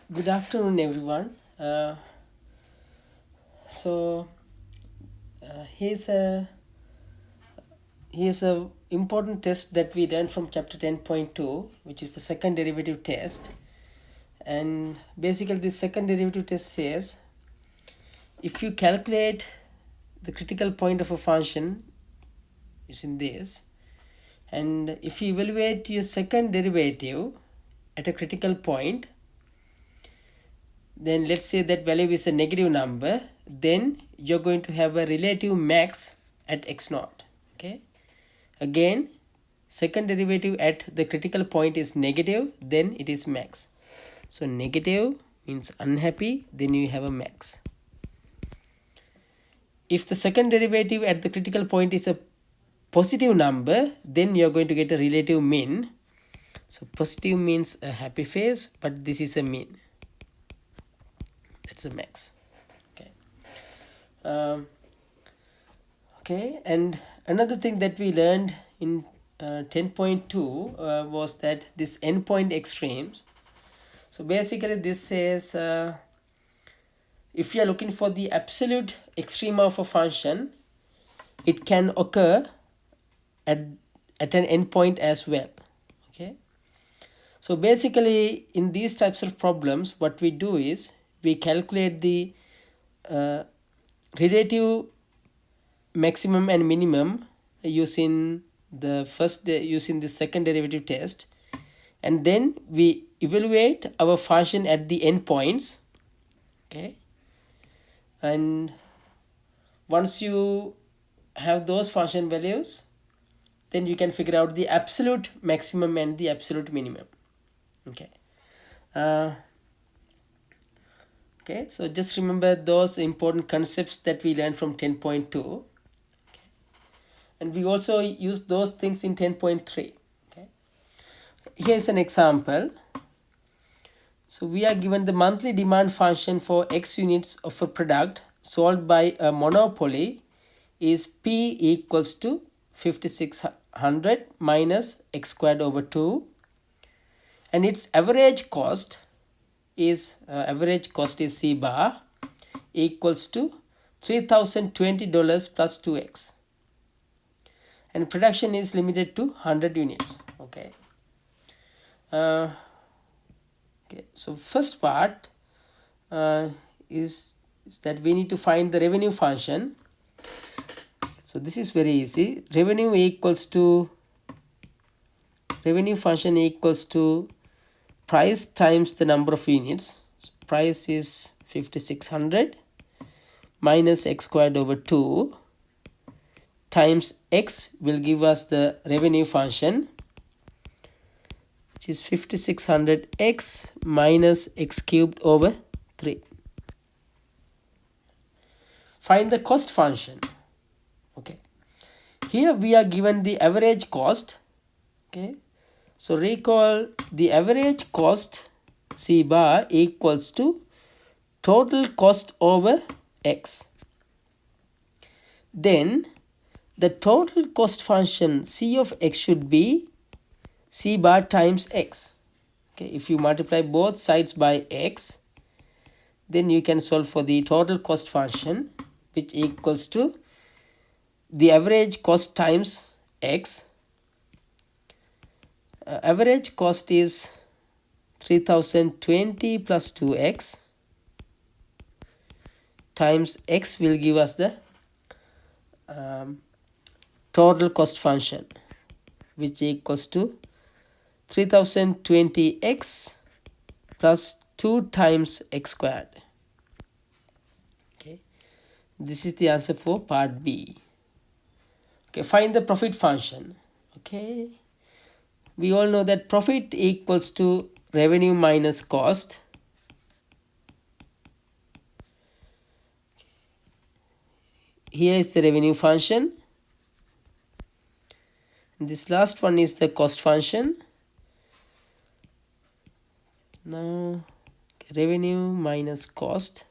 Good afternoon, everyone. So here's a important test that we learned from chapter 10.2, which is the second derivative test. And basically, the second derivative test says if you calculate the critical point of a function using this, and if you evaluate your second derivative at a critical point, then let's say that value is a negative number, then you're going to have a relative max at x naught. Okay, again, second derivative at the critical point is negative, then it is max. So negative means unhappy, then you have a max. If the second derivative at the critical point is a positive number, then you're going to get a relative mean. So positive means a happy phase, but this is a mean. That's a max. Okay. Um, okay, and another thing that we learned in 10.2 was that this endpoint extremes. So basically this says if you are looking for the absolute extrema of a function, it can occur at an endpoint as well. Okay, so basically in these types of problems, what we do is we calculate the relative maximum and minimum using using the second derivative test, and then we evaluate our function at the endpoints. Okay, and once you have those function values, then you can figure out the absolute maximum and the absolute minimum. Okay. uh, okay, so just remember those important concepts that we learned from 10.2, and we also use those things in 10.3. Okay, here's an example. So we are given the monthly demand function for x units of a product sold by a monopoly is p equals to 5600 minus x squared over 2, and its average cost is c bar equals to $3020 plus 2x, and production is limited to 100 units. Okay. uh, okay, so first part uh, is that we need to find the revenue function. So this is very easy. Revenue function equals to price times the number of units. So price is 5600 minus x squared over 2 times x will give us the revenue function, which is 5600x minus x cubed over 3. Find the cost function. Okay, here we are given the average cost. Okay, so recall the average cost c bar equals to total cost over x. Then the total cost function c of x should be c bar times x. Okay, if you multiply both sides by x, then you can solve for the total cost function, which equals to the average cost times x. Average cost is 3020 plus 2x times x will give us the total cost function, which equals to 3020x plus 2 times x squared. Okay, this is the answer for part B. Okay, find the profit function. Okay, we all know that profit equals to revenue minus cost. Here is the revenue function. This last one is the cost function. Now revenue minus cost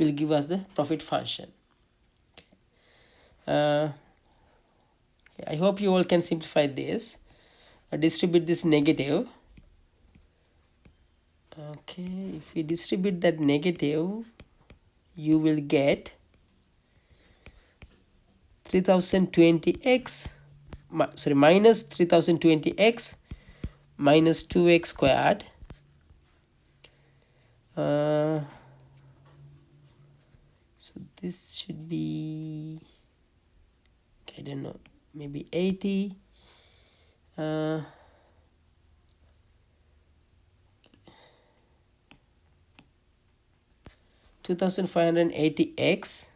will give us the profit function. I hope you all can simplify this. Distribute this negative. Okay, if we distribute that negative, you will get 3020x, sorry, minus 3020x minus 2x squared. So this should be, I don't know, maybe 80. 2580x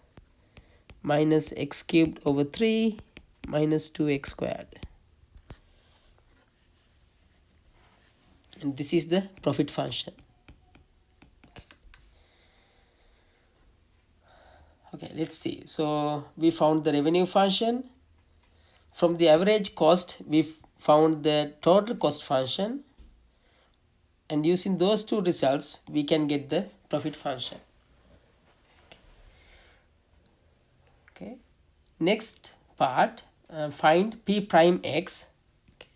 minus x cubed over 3 minus 2x squared. And this is the profit function. Okay, let's see. So we found the revenue function. From the average cost, we found the total cost function. And using those two results, we can get the profit function. Okay. Next part, find p prime x. Okay.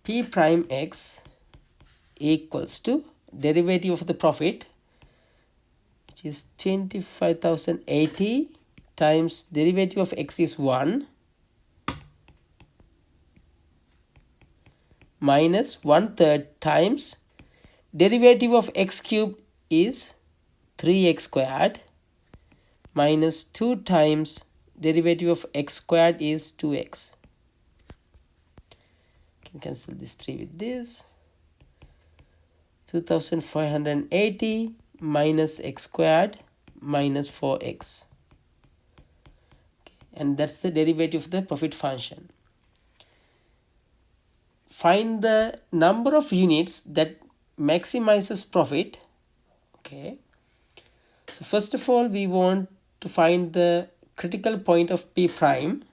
P prime x equals to derivative of the profit, which is 25,080 times derivative of x is 1 minus 1/3 times derivative of x cubed is 3x squared minus 2 times derivative of x squared is 2x. Can cancel this 3 with this. 2580 minus x squared minus 4x. Okay. And that's the derivative of the profit function. Find the number of units that maximizes profit. Okay. So first of all, we want to find the critical point of p prime.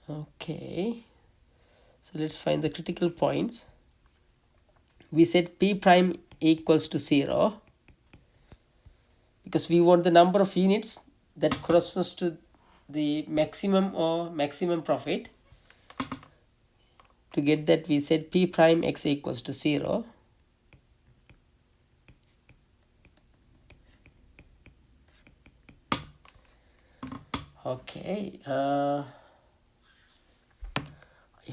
Okay. So let's find the critical points. We said p prime equals to 0 because we want the number of units that corresponds to the maximum or maximum profit. To get that, we said p prime x equals to 0. Okay. I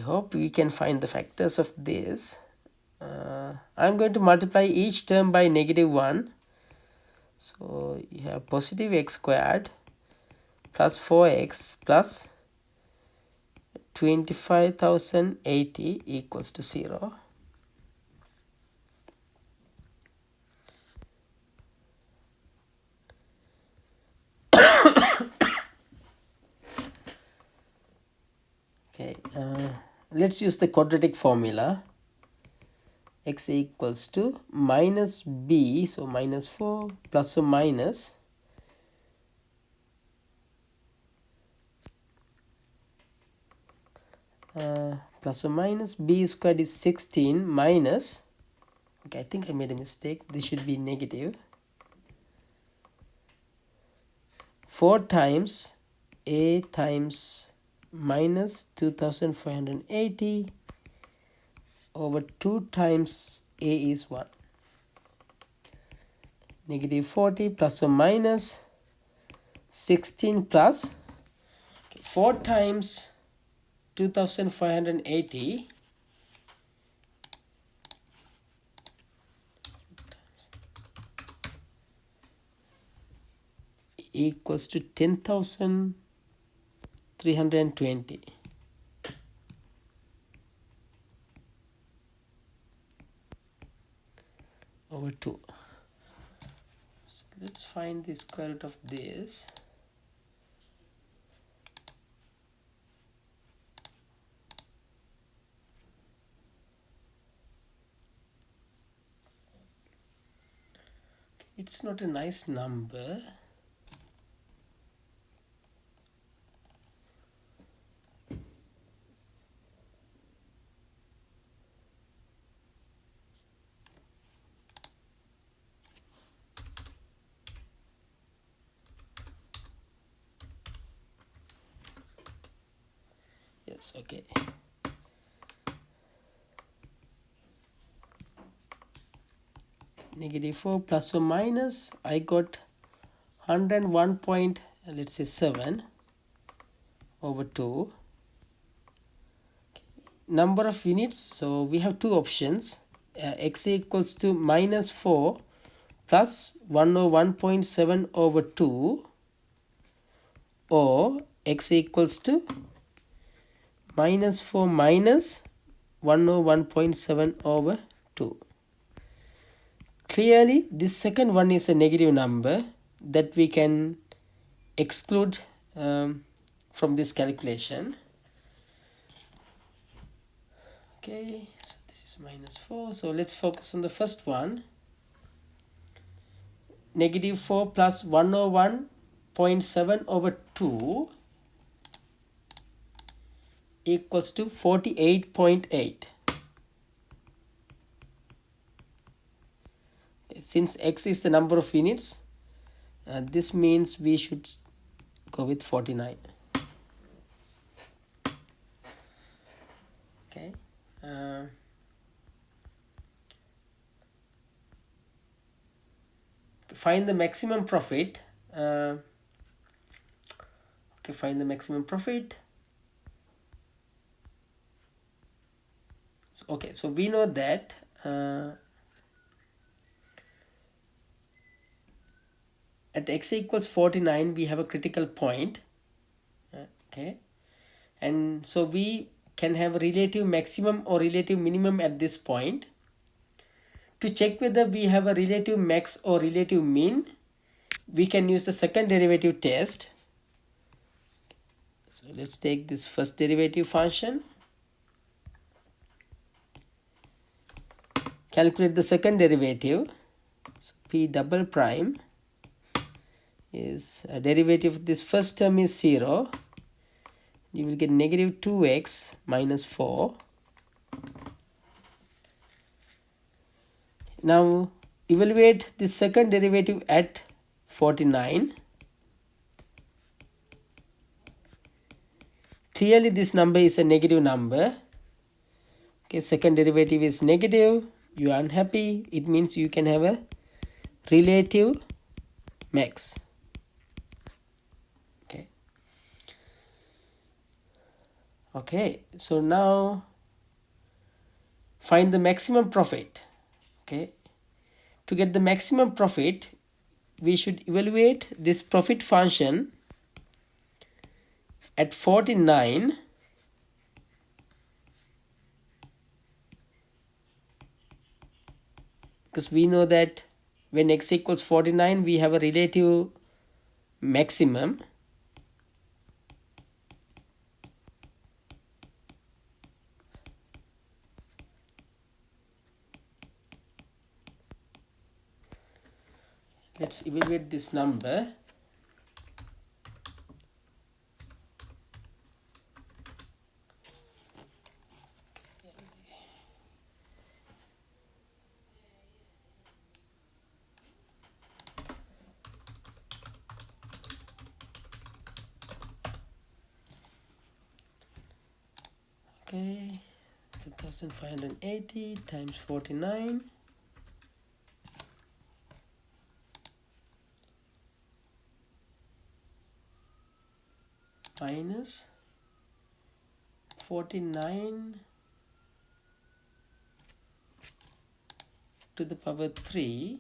hope we can find the factors of this. I'm going to multiply each term by -1. So you have positive x squared plus 4x plus 25,080 equals to 0. Okay, let's use the quadratic formula. X equals to minus b, so minus 4 plus or minus plus or minus b squared is 16 minus, okay, I think I made a mistake, this should be negative, 4 times a times minus 2580 over 2 times a is 1. Negative 40 plus or minus 16 plus 4 times 2580 equals to 10,320. Over 2. So let's find the square root of this. It's not a nice number. minus. Okay. Negative 4 plus or minus, I got 101 point, let's say 7 over 2. Number of units, so we have two options, x equals to minus 4 plus 101.7 over 2, or x equals to minus 4 minus 101.7 over 2. Clearly this second one is a negative number that we can exclude from this calculation. Okay, so this is minus 4. So let's focus on the first one. Negative 4 plus 101.7 over 2 equals to 48.8. Since x is the number of units, this means we should go with 49. Okay. Find the maximum profit. Okay, find the maximum profit. So, okay, so we know that at x equals 49 we have a critical point. Okay, and so we can have a relative maximum or relative minimum at this point. To check whether we have a relative max or relative min, we can use the second derivative test. So let's take this first derivative function, calculate the second derivative. So p double prime is a derivative of this first term is 0. You will get negative 2x minus 4. Now evaluate the second derivative at 49. Clearly this number is a negative number. Okay, second derivative is negative. You are unhappy. It means you can have a relative max. Okay. Okay, so now find the maximum profit. Okay, to get the maximum profit, we should evaluate this profit function at 49. Because we know that when x equals 49 we have a relative maximum. Let's evaluate this number. Okay, 2580 times 49 minus 49 to the power 3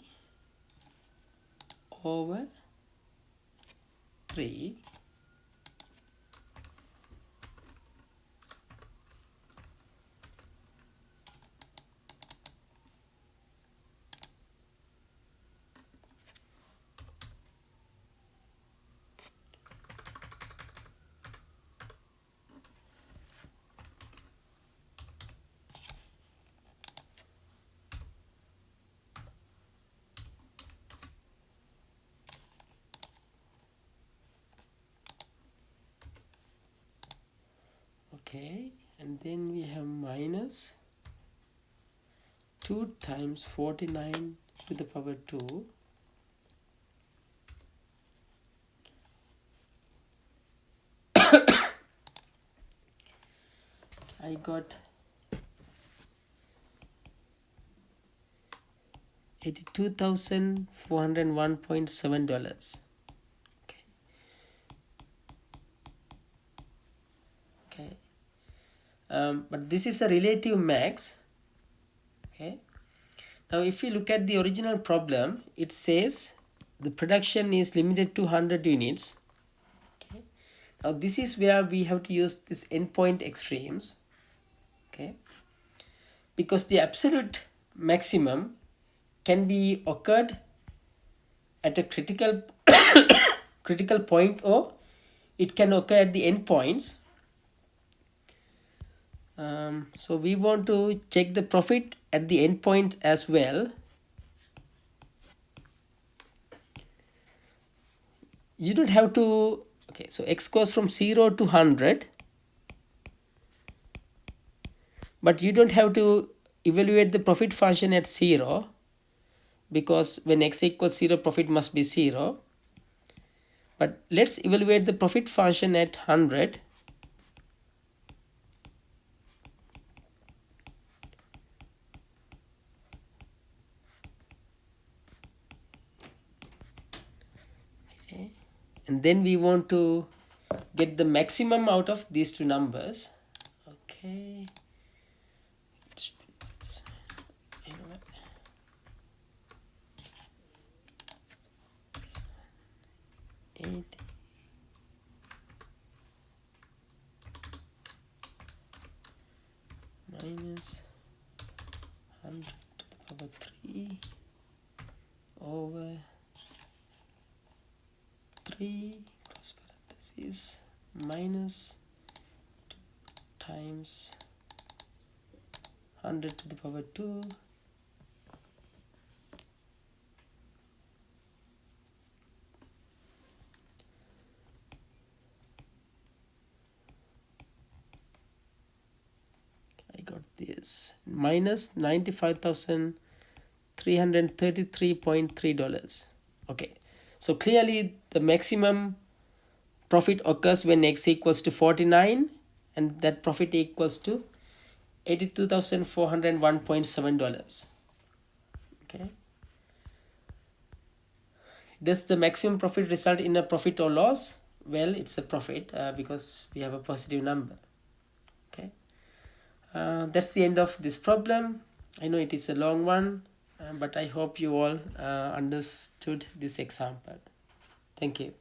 over 3 . Okay, and then we have minus 2 times 49 to the power 2 . I got $82,401.7. Okay. Okay. But this is a relative max. Okay. Now if you look at the original problem, it says the production is limited to 100 units. Okay. Now this is where we have to use this endpoint extremes. Okay. Because the absolute maximum can be occurred at a critical critical point, or it can occur at the endpoints. So we want to check the profit at the endpoint as well. You don't have to, okay, so x goes from 0 to 100, but you don't have to evaluate the profit function at 0, because when x equals 0, profit must be 0. But let's evaluate the profit function at 100. Okay. And then we want to get the maximum out of these two numbers. Okay. 80 minus 100 to the power 3 over 3 close parentheses minus 2 times 100 to the power 2 I got this minus $95,333.3. Okay, so clearly the maximum profit occurs when x equals to 49, and that profit equals to $82,401.7. Okay, does the maximum profit result in a profit or loss? Well, it's a profit because we have a positive number. Okay, that's the end of this problem. I know it is a long one, but I hope you all understood this example. Thank you.